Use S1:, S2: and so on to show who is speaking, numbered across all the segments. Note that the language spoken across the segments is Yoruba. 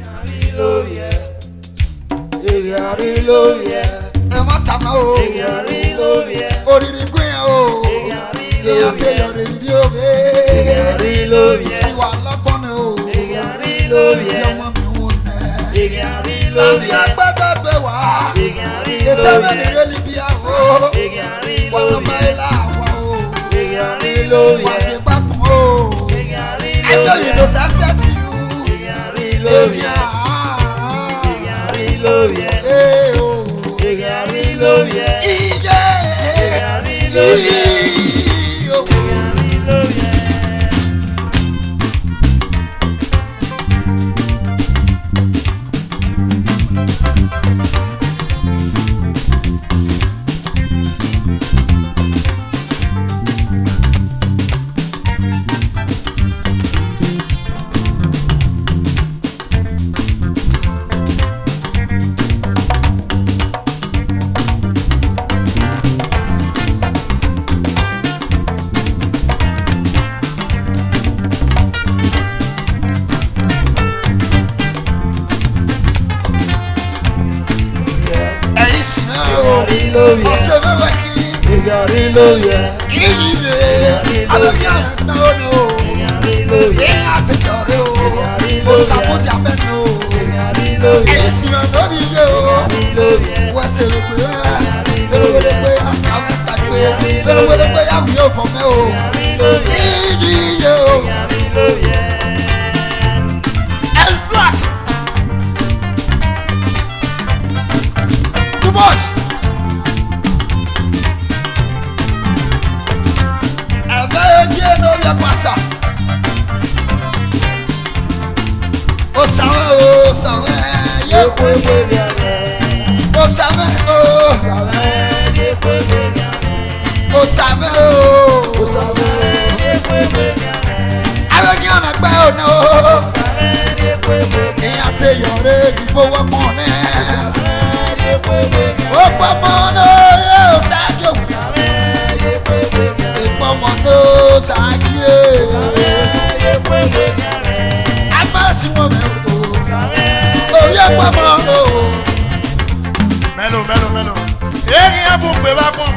S1: Hallelujah. Hallelujah.
S2: Ematana o.
S1: Hallelujah.
S2: Oriri queen o. Iya te yore video be.
S1: Hallelujah.
S2: Siwa labone o.
S1: Hallelujah.
S2: Yama mi wone.
S1: Hallelujah.
S2: Lani agbada be wa. Ita me ni really be a o. Wana maila wa o. Wa se papu o. I know you know success you.
S1: Hallelujah.
S2: Eh o.
S1: Hallelujah.
S2: Iye.
S1: Hallelujah.
S3: Melo. Eri abugbe ba pon.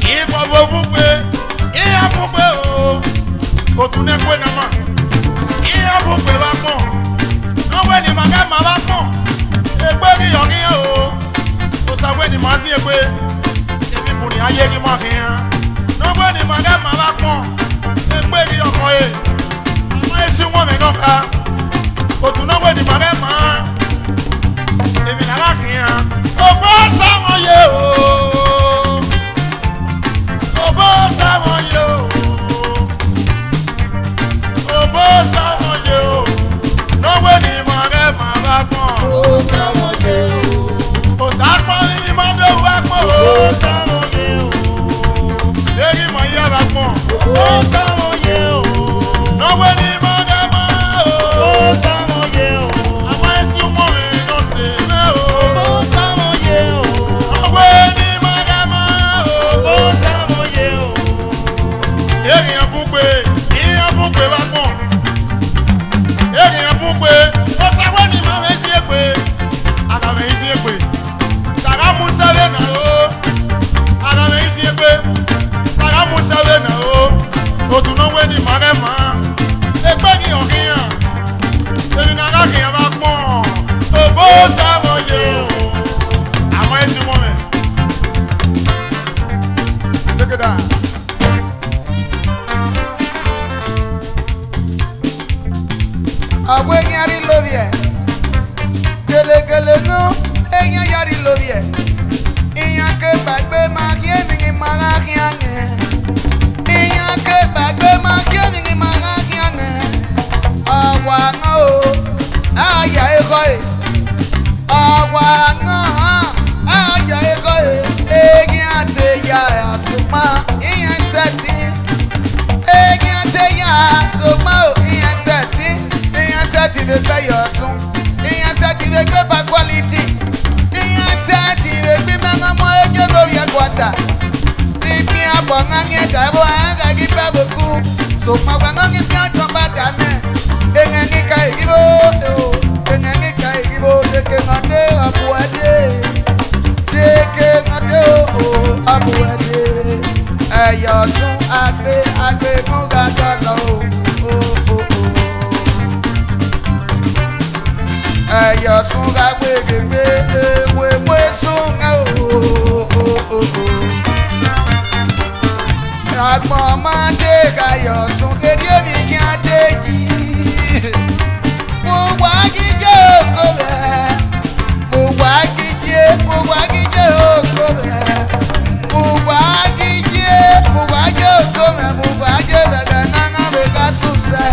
S3: Ibo bugbe. Abugbe o. O tun ne kwe na ma. Abugbe ba pon. No we ni maga ma ba pon. Egbe ni yogi o. O sa we ni ma si egbe. Ebi bu ni aye ki ma fi han. No we ni maga ma ba pon. Egbe ni yoko e. Ma esi won me no ka. O tun no we ni maga ma. Ebi na la ki han. Obo samoye o. Obo samoye o. Obo samoye o. No we ni mare ma ba kon.
S1: Obo samoye o.
S3: O sa pon ni mo do wa pon.
S1: Obo samoye o.
S3: Eri mo ya ba pon.
S1: Obo samoye o.
S3: No we ni mare ma o.
S1: Obo samoye o.
S3: Àwọn esi mo mi no se me o.
S1: Obo samoye o.
S3: No we ni mare ma o.
S1: Obo samoye o.
S3: Eri abugbe ba pon. Eri abugbe. O sa we ni ma me si egbe. Aga me si egbe. Saga musa we na o. Aga me si egbe. Saga musa we na o. O tun no we ni mare ma. Egbe ni okiyan. Eri na ga kiyan ba pon. Obo samoye o. Àwọn esi mo me. Look at that.
S2: Abwe nyari lovie. Gele no. Enya yari lovie. Iyan ke bagbe ma kie mi ni mara kiange. Iyan ke bagbe ma kie mi ni mara kiange. Awa ngo. Aya ekoi. Awa ngo. Aya ekoi. Enya te ya asuma. Iyan seti. Enya te ya asuma. Iyan seti. Tu veux que your son, et ça tu veux que pas quality, et ça tu veux que maman moi que go bien quoi ça. Et puis à bon gagner ça va gagner pas beaucoup, sauf ma gagner bien ton bataille, et gagner kai ibo. Ẹ̀yọ̀sùn agbe kúngà dọ́là o. Ẹ̀yọ̀sùn agbe gbègbè ewé mọ́sùn o. Àgbọ̀n máa dé Ẹ̀yọ̀sùn kéde omi kí á dé yìí. Mo wá jíjẹ́ òkò rẹ̀. Mo wá jíjẹ́ òkò rẹ̀. Mo wá jẹ́ òkò rẹ̀. Mo wá jẹ́ bẹ̀rẹ̀ náná bẹ̀ ká sùn sẹ́.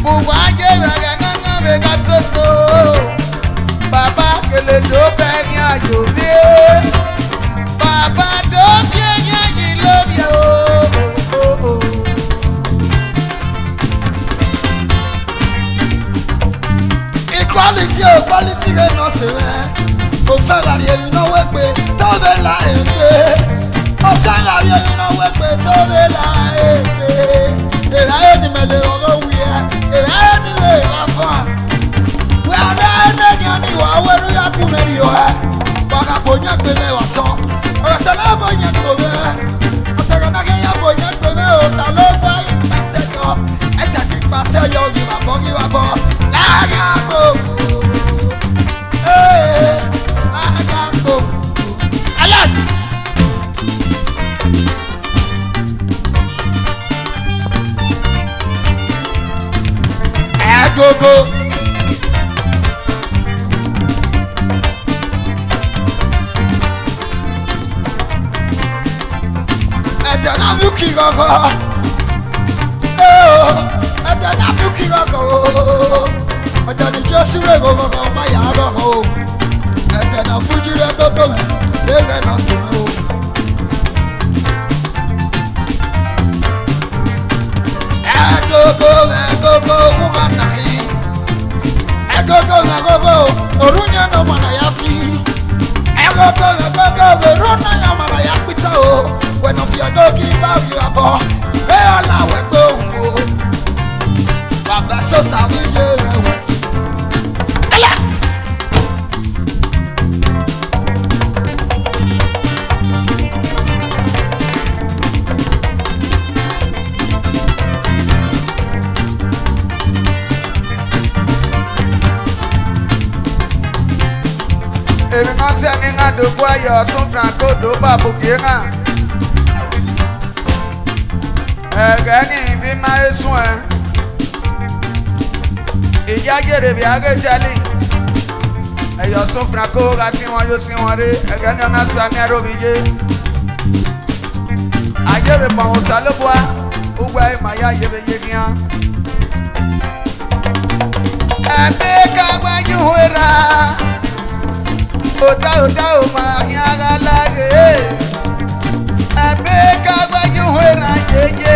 S2: Mo wá jẹ́ bẹ̀rẹ̀ náná bẹ̀ ká soso. Bàbá kele tó bẹ̀ ní àjò mi. Bàbá tó bí ẹ̀yìn yìí lórí o.
S4: Quality rẹ̀ náà sì rẹ̀. Mo fẹ́ ràrí ẹyin náà wẹ́ pé tó bẹ́ la èpè. Mo fẹ́ ràrí ẹyin náà wẹ́ pé tó bẹ́ la èpè. Èrè ayé ni mẹ́lẹ̀ ọ̀rọ̀ wí ẹ́. Èrè ayé ni lè rà fún ẹ. Wẹ́ abẹ́ ẹnẹ́yàn ni ìwà wẹ́rú yá kú mẹ́rin yọ ẹ́. Wàrà bò yẹn gbé mẹ́ wà sán. Ọ̀rọ̀ sẹ́lẹ̀ bò yẹn tó bẹ́. Ọ̀sẹ̀rẹ̀ náà kẹ́ yẹn bò yẹn gbé mẹ́ òòsà ló gbá ìpàṣẹ yọ. Ẹsẹ̀ ti pàṣẹ yọ ìwà bọ̀ láàrin àgbò. Alas! Agogo! Ẹ̀jẹ̀ náà mú kí gọ́gọ́! Ẹ̀jẹ̀ náà mú kí gọ́gọ́! Ọjọ́ ni Jésù rẹ̀ gọ́gọ́ ọmọ yàrá gọ́gọ́ o. Ẹ̀jẹ̀ náà fújì rẹ̀ gbogbo mẹ́, lẹ́rẹ̀ náà sì mú o. Ẹ̀gógó wúwa nàkí. Ẹ̀gógó òrùn yẹn náà mọ̀nà yá sí. Ẹ̀gógó òrùn náà yẹn mọ̀nà yá pító o. Wẹ̀nà fi ọjọ́ kí bá fi wà bọ̀. Bẹ́ẹ̀ ọ̀làwẹ̀ gbé òun o. Bàbá sọ́sà wílé rẹ̀ wẹ̀.
S2: Èmi kan sẹ́ni ń àdókò Ẹ̀yọ̀sùn Franco dó bàbá kéèyàn. Ẹ̀gẹ́ ní ibi máa ń sún ẹ. Ìyá jèrè bí agéjẹ́lì. Ẹ̀yọ̀sùn Franco ra sí wọn yóò sí wọn rí. Ẹ̀gẹ́ ní ọmọ sọ àmì ẹ̀rọ mi yé. Àjẹbè pọ̀n sálóbùá. Ugbo ẹ̀ máa yá àjẹbè yé kíá. Ẹ̀mí kagbájú wéra. Oda o máa ní ara láre. Ẹ̀mí kagbájú wéra yéyé.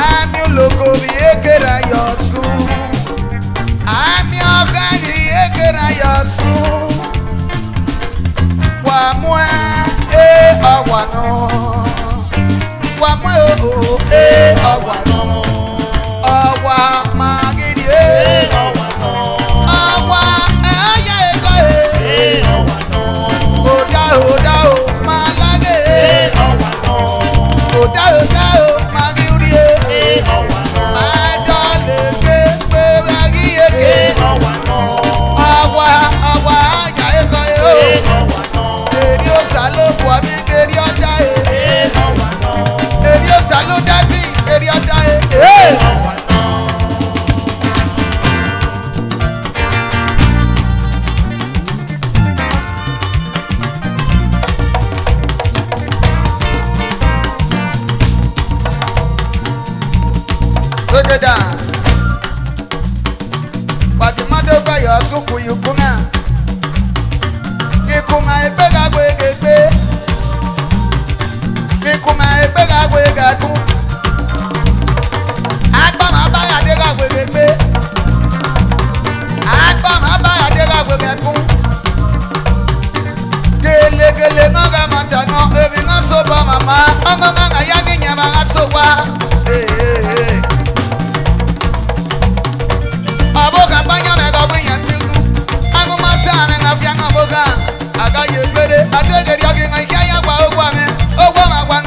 S2: Àmì olóko mi ékèrè Ẹ̀yọ̀sùn. Àmì ọ̀gá mi ékèrè Ẹ̀yọ̀sùn. Wà mú ẹ ọ̀wà náà. Wà mú ẹ ọ̀wà náà. Ọ̀wà máa gidi
S1: ọ̀wà náà.
S2: ọ̀wà ẹ̀yà ẹ̀kọ́ ẹ̀.
S1: Ọ̀wà náà.
S2: Oda o máa lágé.
S1: Ọ̀wà náà.
S2: Oda o máa rí rí ẹ̀.
S1: Ọ̀wà náà.
S2: Máa dọ́ lè gbé pé rárí eke.
S1: Ọ̀wà náà.
S2: Ọ̀wà ẹ̀yà ẹ̀kọ́ ẹ̀ o.
S1: Ọ̀wà náà.
S2: Èrè òsà ló bù ọ́ mi kéré ọjà ẹ̀.
S1: Ọ̀wà náà.
S2: Èrè òsà ló dá sí èrè ọjà ẹ̀.
S1: Ọ̀wà náà.
S2: Lókèdà pàtìmọ́dé gbà Ẹ̀yọ̀sùn kù yìí kúnà ìkùnà ìgbéga gbégégbé ìkùnà ìgbéga gbégádùn agbámọ̀ abáyàdéga gbégégbé agbámọ̀ abáyàdéga gbégádùn gèlègèlè náà gà mọ̀tà náà èmi náà so bọ̀ màmá ọmọ náà yá mi yẹn máa so wá. Aboga banya mega bwinya tiku Angu masame na fianga boga Aga yegbere Atege diogi ngai kaya kwa ogwa me Ogwa magwa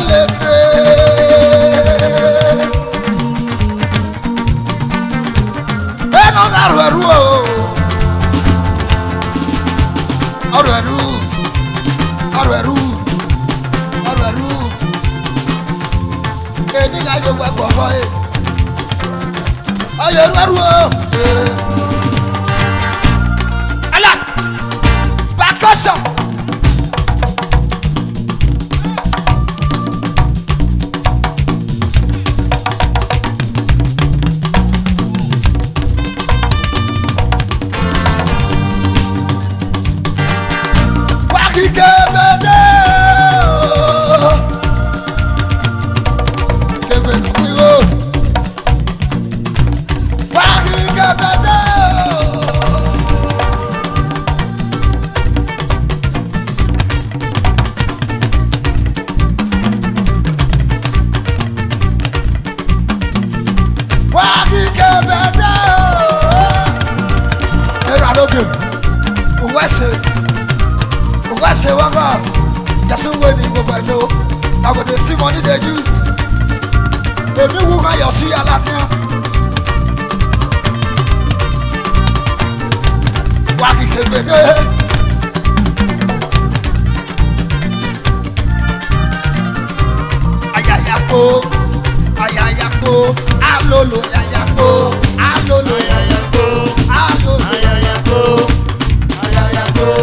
S4: le fe. Eno garu eru o. Ọ̀rọ̀ ẹ̀rú. Ọ̀rọ̀ ẹ̀rú. Ọ̀rọ̀ ẹ̀rú. Eni ga yo gba gbogbo e. Ayo eru o. Alas. Percussion. Kebede kebede wiro wari kebede wari kebede era doge uwase What's one up? That's a way you go by no. Now with the see money they use. The new woman you see a lot here. Walking came with it. Ayayako, ayayako, alolo, ayayako, alolo, ayayako, alolo, ayayako, ayayako.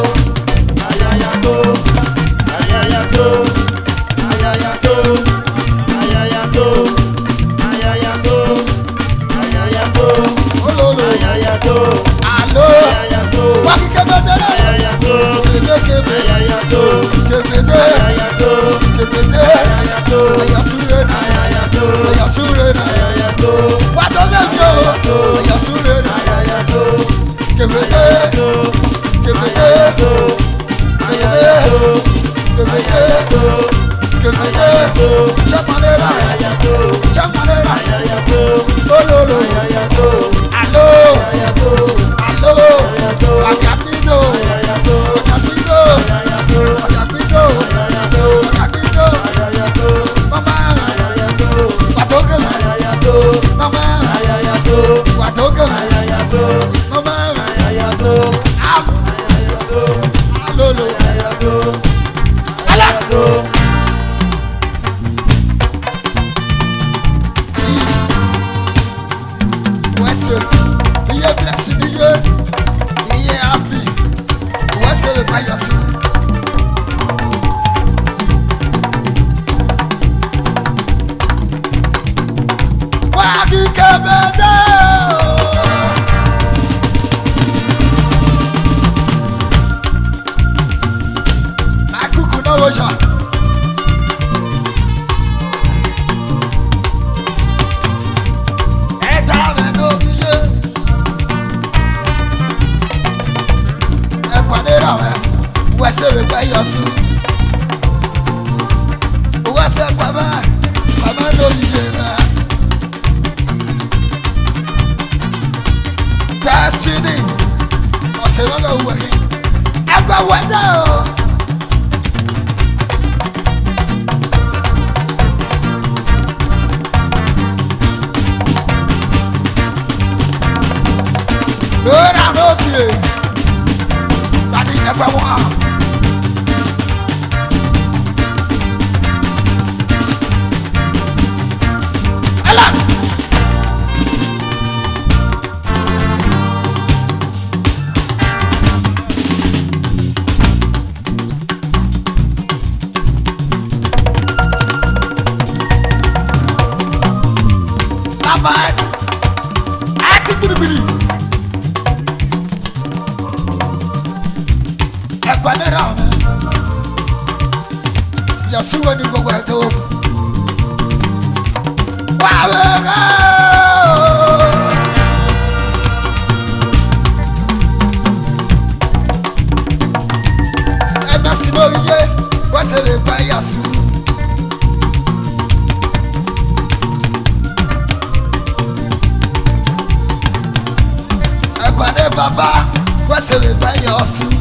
S4: Baba, what's the way your suit?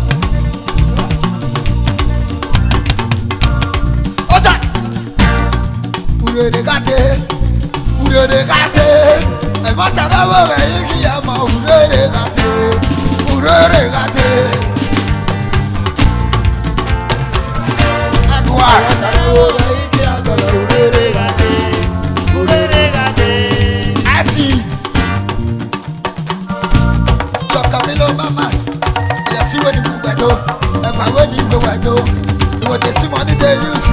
S4: What's that? urere gâté. Et moi ça va voir qui a ma urere gâté. Urere gâté. À quoi? Ati. Camilo mama, you see what you do, and my way you go, I know. You want to see money they use.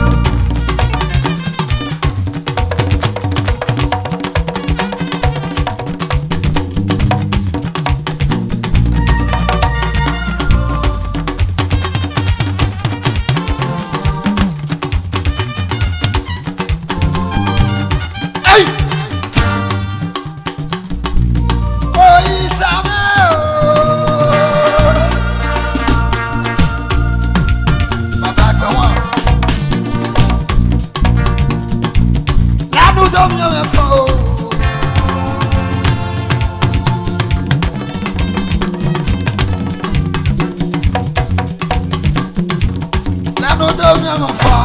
S4: Hey! Oh, Isama! La no do mi amo fa.